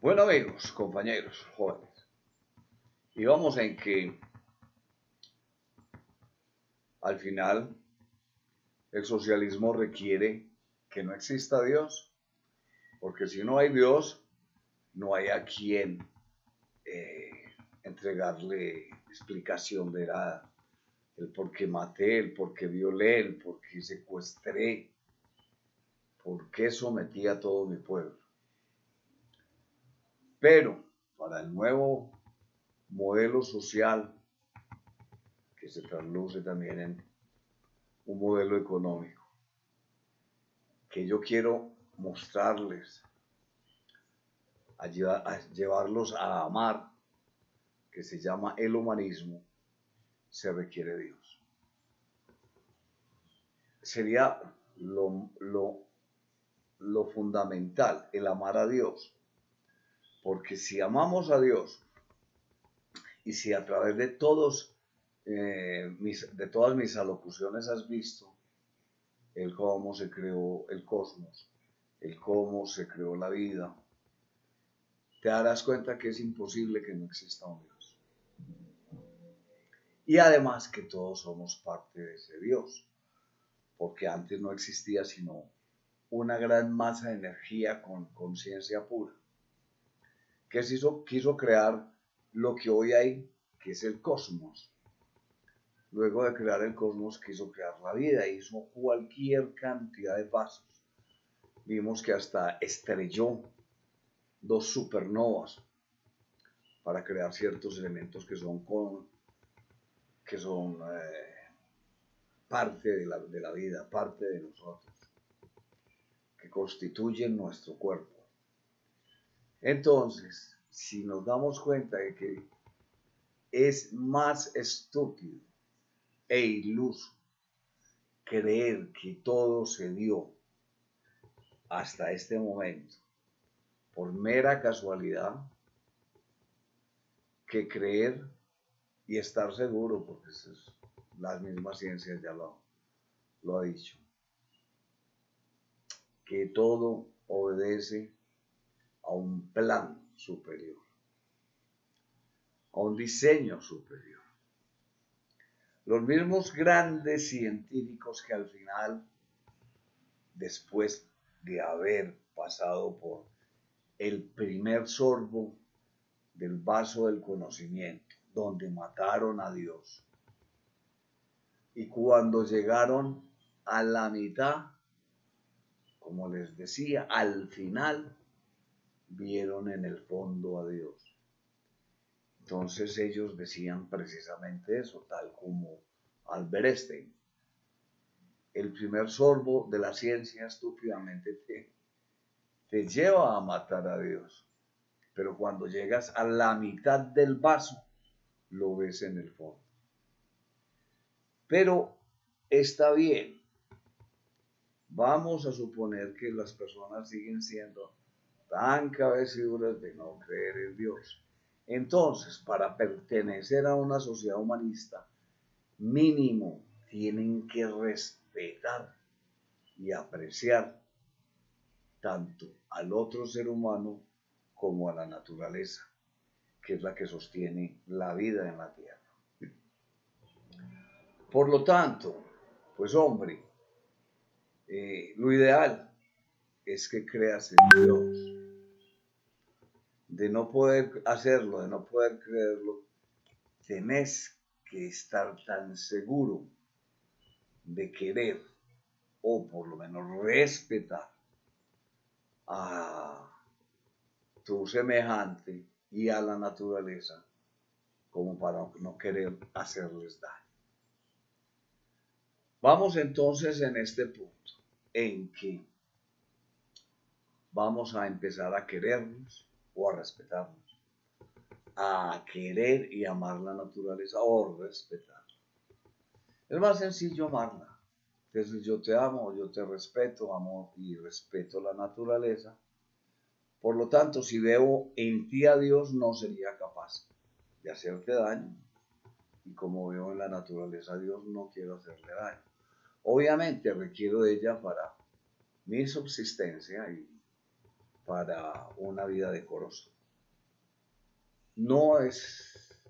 Bueno amigos, compañeros, jóvenes, y vamos en que al final el socialismo requiere que no exista Dios, porque si no hay Dios, no hay a quien eh, entregarle explicación de nada. El por qué maté, el por qué violé, el por qué secuestré, por qué sometí a todo mi pueblo. Pero para el nuevo modelo social que se trasluce también en un modelo económico, que yo quiero mostrarles, a llevarlos a amar, que se llama el humanismo, se requiere Dios. Sería lo fundamental, el amar a Dios, porque si amamos a Dios y si a través de de todas mis alocuciones has visto el cómo se creó el cosmos, el cómo se creó la vida, te darás cuenta que es imposible que no exista un Dios. Y además que todos somos parte de ese Dios, porque antes no existía sino una gran masa de energía con conciencia pura, que quiso crear lo que hoy hay, que es el cosmos. Luego de crear el cosmos, quiso crear la vida, hizo cualquier cantidad de pasos. Vimos que hasta estrelló dos supernovas para crear ciertos elementos que son parte de la vida, parte de nosotros, que constituyen nuestro cuerpo. Entonces, si nos damos cuenta de que es más estúpido e iluso creer que todo se dio hasta este momento por mera casualidad, que creer y estar seguro, porque las mismas ciencias ya lo ha dicho, que todo obedece a un plan superior, a un diseño superior. Los mismos grandes científicos que al final, después de haber pasado por el primer sorbo del vaso del conocimiento, donde mataron a Dios, y cuando llegaron a la mitad, como les decía, al final, vieron en el fondo a Dios. Entonces ellos decían precisamente eso, tal como Albert Einstein. El primer sorbo de la ciencia estúpidamente te lleva a matar a Dios, pero cuando llegas a la mitad del vaso, lo ves en el fondo. Pero está bien, vamos a suponer que las personas siguen siendo tan cabeciduras de no creer en Dios. Entonces, para pertenecer a una sociedad humanista, mínimo tienen que respetar y apreciar tanto al otro ser humano como a la naturaleza, que es la que sostiene la vida en la tierra. Por lo tanto, pues hombre, lo ideal es que creas en Dios. De no poder hacerlo, de no poder creerlo, tenés que estar tan seguro de querer, o por lo menos respetar a tu semejante y a la naturaleza, como para no querer hacerles daño. Vamos entonces en este punto, en que vamos a empezar a querernos o a respetarnos, a querer y amar la naturaleza o respetarla. Es más sencillo amarla. Entonces yo te amo, yo te respeto, amo y respeto la naturaleza. Por lo tanto, si veo en ti a Dios, no sería capaz de hacerte daño. Y como veo en la naturaleza a Dios, no quiero hacerle daño. Obviamente requiero de ella para mi subsistencia y para una vida decorosa. No es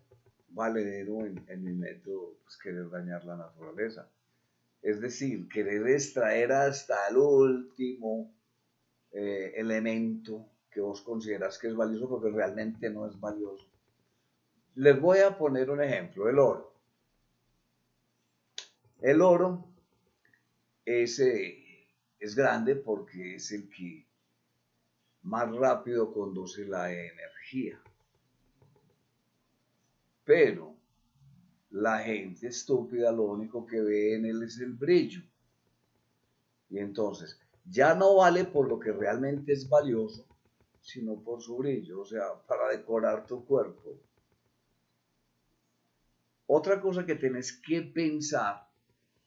valedero en mi método pues, querer dañar la naturaleza. Es decir, querer extraer hasta el último elemento que vos consideras que es valioso porque realmente no es valioso. Les voy a poner un ejemplo, el oro. El oro es grande porque es el que más rápido conduce la energía. Pero la gente estúpida lo único que ve en él es el brillo. Y entonces ya no vale por lo que realmente es valioso, sino por su brillo, o sea, para decorar tu cuerpo. Otra cosa que tenés que pensar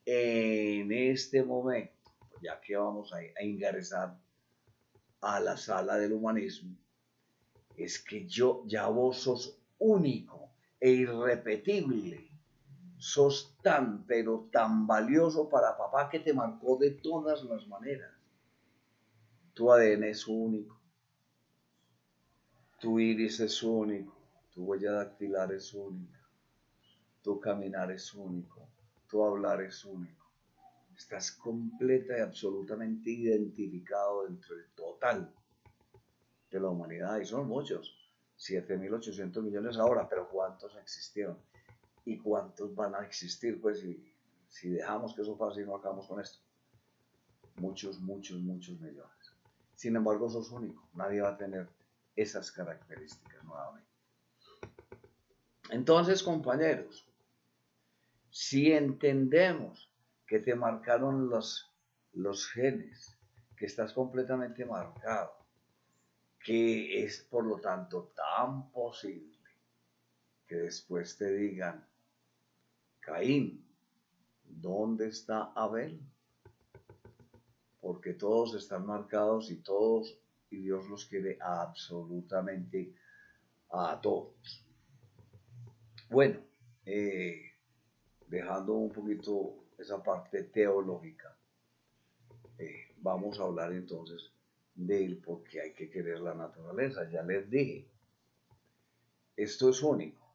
en este momento, ya que vamos a ingresar a la sala del humanismo, es que ya vos sos único e irrepetible. Sos tan, pero tan valioso para papá que te marcó de todas las maneras. Tu ADN es único, tu iris es único, tu huella dactilar es única, tu caminar es único, tu hablar es único. Estás completa y absolutamente identificado dentro del total de la humanidad, y son muchos, 7.800 millones ahora, pero ¿cuántos existieron? ¿Y cuántos van a existir? Pues si dejamos que eso pase y no acabamos con esto. Muchos, muchos, muchos millones. Sin embargo, sos único, nadie va a tener esas características nuevamente. Entonces, compañeros, si entendemos que te marcaron los genes, que estás completamente marcado, que es por lo tanto tan posible que después te digan, Caín, ¿dónde está Abel? Porque todos están marcados y Dios los quiere absolutamente a todos. Bueno, dejando un poquito esa parte teológica, vamos a hablar entonces del por qué hay que querer la naturaleza. Ya les dije, esto es único.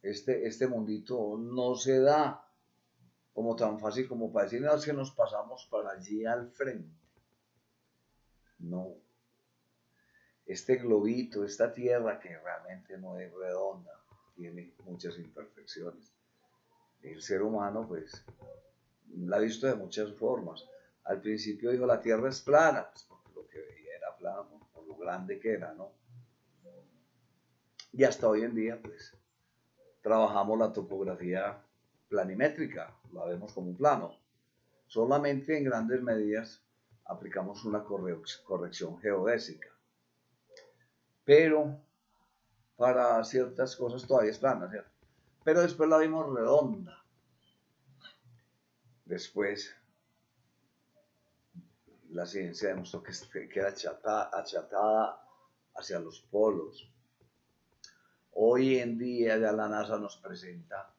Este mundito no se da como tan fácil como para decir, no, es que nos pasamos para allí al frente. No. Este globito, esta tierra que realmente no es redonda, tiene muchas imperfecciones. El ser humano, pues, la ha visto de muchas formas. Al principio dijo, la tierra es plana, pues porque lo que veía era plano, por lo grande que era, ¿no? Y hasta hoy en día, pues, trabajamos la topografía planimétrica, la vemos como un plano. Solamente en grandes medidas aplicamos una corrección geodésica. Pero para ciertas cosas todavía es plana, ¿cierto? Pero después la vimos redonda. Después la ciencia demostró que queda achatada hacia los polos. Hoy en día ya la NASA nos presenta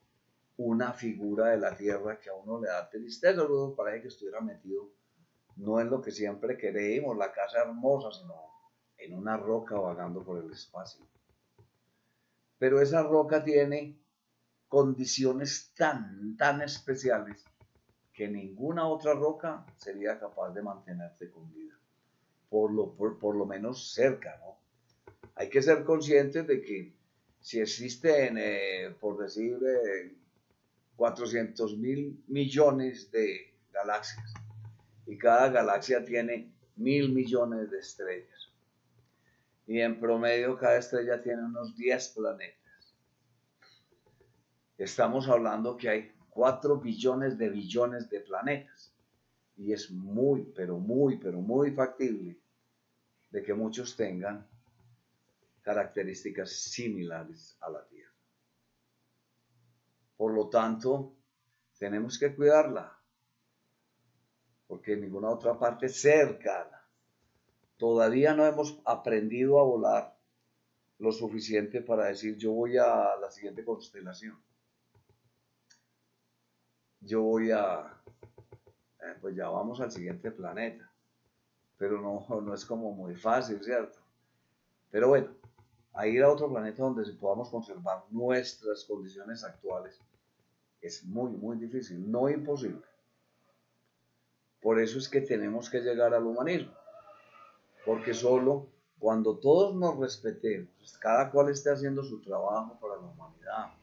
una figura de la Tierra que a uno le da tristeza, luego parece que estuviera metido no en lo que siempre queremos, la casa hermosa, sino en una roca vagando por el espacio. Pero esa roca tiene condiciones tan especiales que ninguna otra roca sería capaz de mantenerse con vida, por lo menos cerca, ¿no? Hay que ser conscientes de que si existen, por decir, 400.000 millones de galaxias, y cada galaxia tiene 1.000 millones de estrellas, y en promedio cada estrella tiene unos 10 planetas. Estamos hablando que hay 4 billones de planetas, y es muy, pero muy factible de que muchos tengan características similares a la Tierra. Por lo tanto, tenemos que cuidarla, porque en ninguna otra parte cercana todavía no hemos aprendido a volar lo suficiente para decir yo voy a la siguiente constelación. Yo voy pues ya vamos al siguiente planeta. Pero no es como muy fácil, ¿cierto? Pero bueno, a ir a otro planeta donde podamos conservar nuestras condiciones actuales es muy, muy difícil, no imposible. Por eso es que tenemos que llegar al humanismo, porque solo cuando todos nos respetemos, cada cual esté haciendo su trabajo para la humanidad,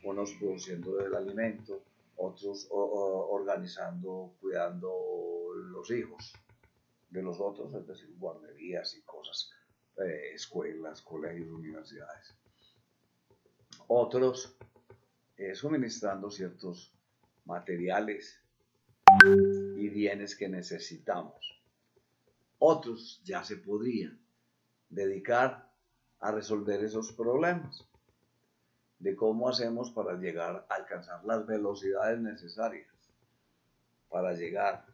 unos produciendo el alimento, otros organizando, cuidando los hijos de los otros, es decir, guarderías y cosas, escuelas, colegios, universidades. Otros suministrando ciertos materiales y bienes que necesitamos. Otros ya se podrían dedicar a resolver esos problemas de cómo hacemos para llegar a alcanzar las velocidades necesarias para llegar,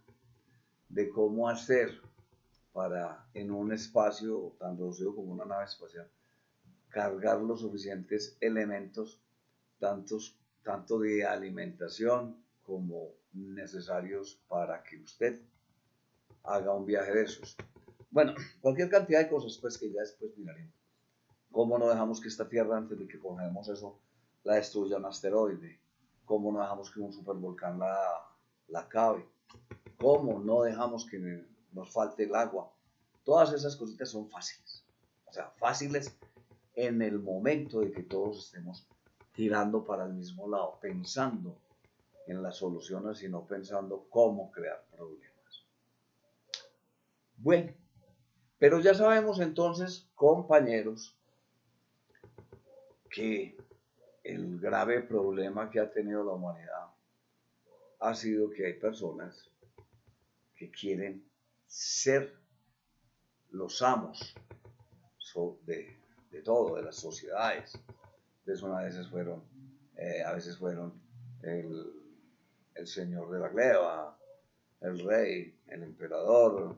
de cómo hacer para en un espacio tan reducido como una nave espacial cargar los suficientes elementos, tanto de alimentación como necesarios para que usted haga un viaje de esos. Bueno, cualquier cantidad de cosas pues que ya después miraremos. ¿Cómo no dejamos que esta Tierra, antes de que cogemos eso, la destruya un asteroide? ¿Cómo no dejamos que un supervolcán la acabe? ¿Cómo no dejamos que nos falte el agua? Todas esas cositas son fáciles. O sea, fáciles en el momento de que todos estemos tirando para el mismo lado, pensando en las soluciones y no pensando cómo crear problemas. Bueno, pero ya sabemos entonces, compañeros, que el grave problema que ha tenido la humanidad ha sido que hay personas que quieren ser los amos de todo, de las sociedades. Entonces, a veces fueron el señor de la gleba, el rey, el emperador,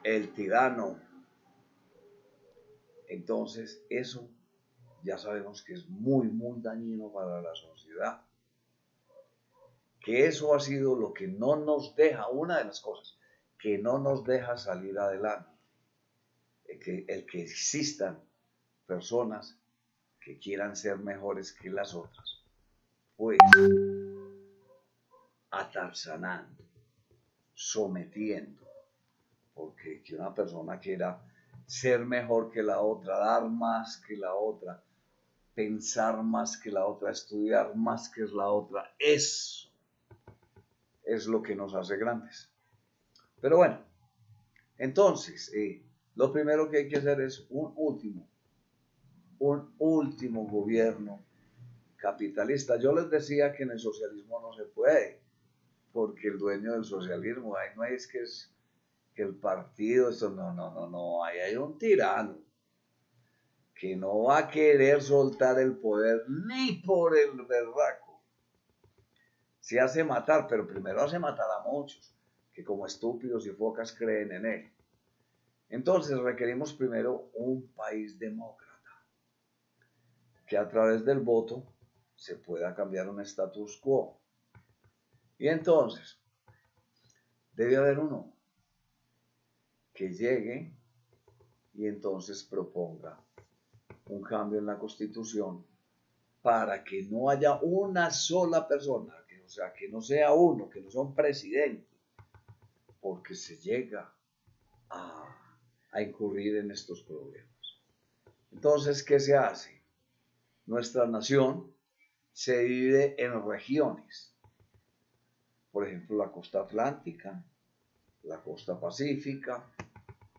el tirano. Entonces, eso ya sabemos que es muy, muy dañino para la sociedad. Que eso ha sido lo que no nos deja, una de las cosas, que no nos deja salir adelante. El que existan personas que quieran ser mejores que las otras, pues atarzanando, sometiendo, porque que una persona quiera ser mejor que la otra, dar más que la otra, pensar más que la otra, estudiar más que la otra, eso es lo que nos hace grandes. Pero bueno, entonces, lo primero que hay que hacer es un último gobierno capitalista. Yo les decía que en el socialismo no se puede, porque el dueño del socialismo, ahí no es que el partido, eso no, ahí hay un tirano que no va a querer soltar el poder ni por el berraco. Se hace matar, pero primero hace matar a muchos, que como estúpidos y focas creen en él. Entonces requerimos primero un país demócrata, que a través del voto se pueda cambiar un status quo. Y entonces debe haber uno que llegue y entonces proponga un cambio en la Constitución para que no haya una sola persona, o sea, que no sea uno, que no sea un presidente, porque se llega a incurrir en estos problemas. Entonces, ¿qué se hace? Nuestra nación se divide en regiones. Por ejemplo, la costa atlántica, la costa pacífica,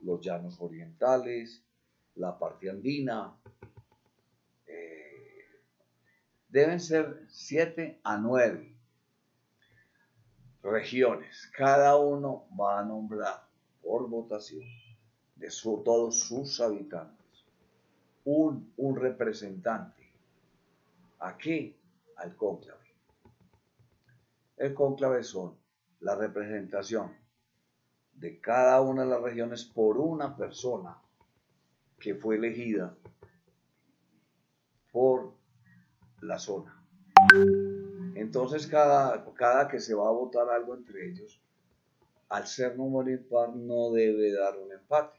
los llanos orientales, la parte andina. Deben ser 7 a 9 regiones. Cada uno va a nombrar por votación de todos sus habitantes un representante. ¿A qué? Al cónclave. El cónclave son la representación de cada una de las regiones por una persona que fue elegida por la zona. Entonces, cada que se va a votar algo entre ellos, al ser número impar, no debe dar un empate.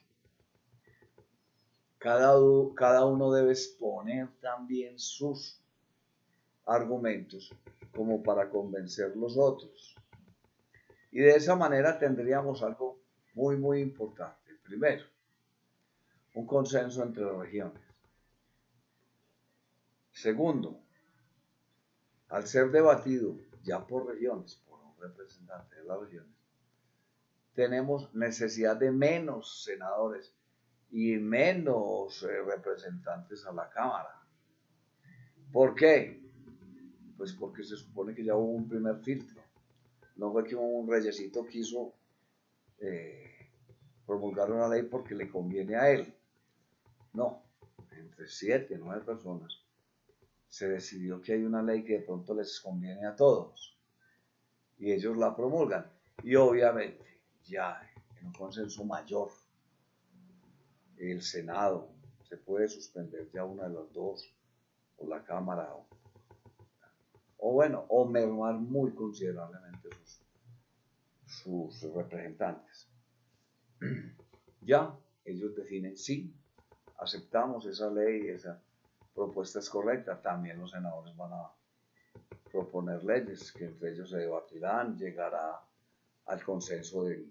cada uno debe exponer también sus argumentos como para convencer los otros. Y de esa manera tendríamos algo muy, muy importante. Primero, un consenso entre las regiones. Segundo, al ser debatido ya por regiones, por un representante de las regiones, tenemos necesidad de menos senadores y menos representantes a la Cámara. ¿Por qué? Pues porque se supone que ya hubo un primer filtro. No fue que un reyesito quiso promulgar una ley porque le conviene a él. No, entre 7 y 9 personas se decidió que hay una ley que de pronto les conviene a todos y ellos la promulgan. Y obviamente ya en un consenso mayor, el Senado se puede suspender ya una de las dos, o la Cámara, o mermar muy considerablemente sus representantes. Ya ellos definen sí, aceptamos esa ley, esa propuesta es correcta. También los senadores van a proponer leyes que entre ellos se debatirán, llegará al consenso del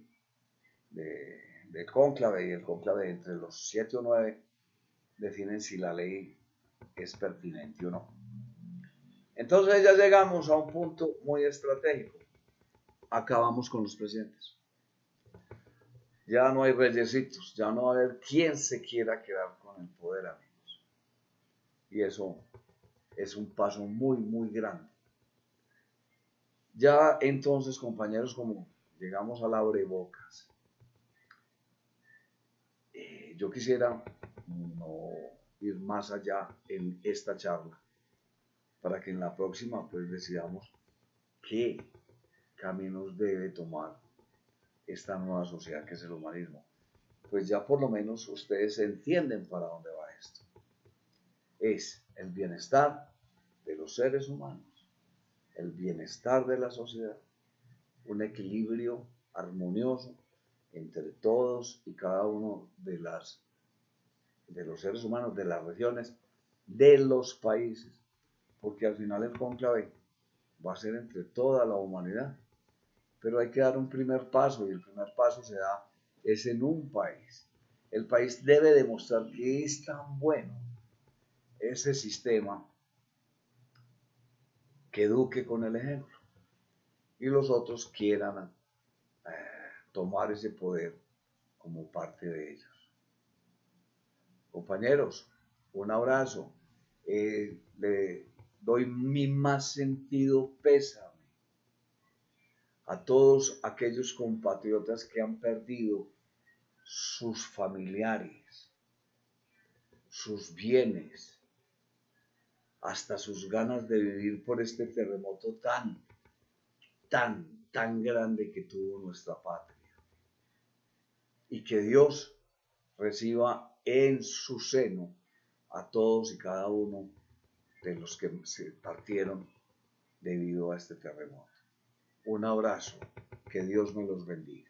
cónclave, y el cónclave entre los 7 o 9 definen si la ley es pertinente o no. Entonces ya llegamos a un punto muy estratégico. Acabamos con los presidentes. Ya no hay reyesitos, ya no va a haber quien se quiera quedar con el poder, amigos. Y eso es un paso muy, muy grande. Ya entonces, compañeros, como llegamos al abrebocas, yo quisiera no ir más allá en esta charla, para que en la próxima pues decidamos qué caminos debe tomar esta nueva sociedad que es el humanismo. Pues ya por lo menos ustedes entienden para dónde va esto. Es el bienestar de los seres humanos, el bienestar de la sociedad, un equilibrio armonioso entre todos y cada uno de los seres humanos, de las regiones, de los países, porque al final el cónclave va a ser entre toda la humanidad, pero hay que dar un primer paso, y el primer paso se da es en un país. El país debe demostrar que es tan bueno ese sistema que eduque con el ejemplo, y los otros quieran tomar ese poder como parte de ellos. Compañeros, un abrazo. Le doy mi más sentido pésame a todos aquellos compatriotas que han perdido sus familiares, sus bienes, hasta sus ganas de vivir por este terremoto tan grande que tuvo nuestra patria. Y que Dios reciba en su seno a todos y cada uno de los que se partieron debido a este terremoto. Un abrazo, que Dios me los bendiga.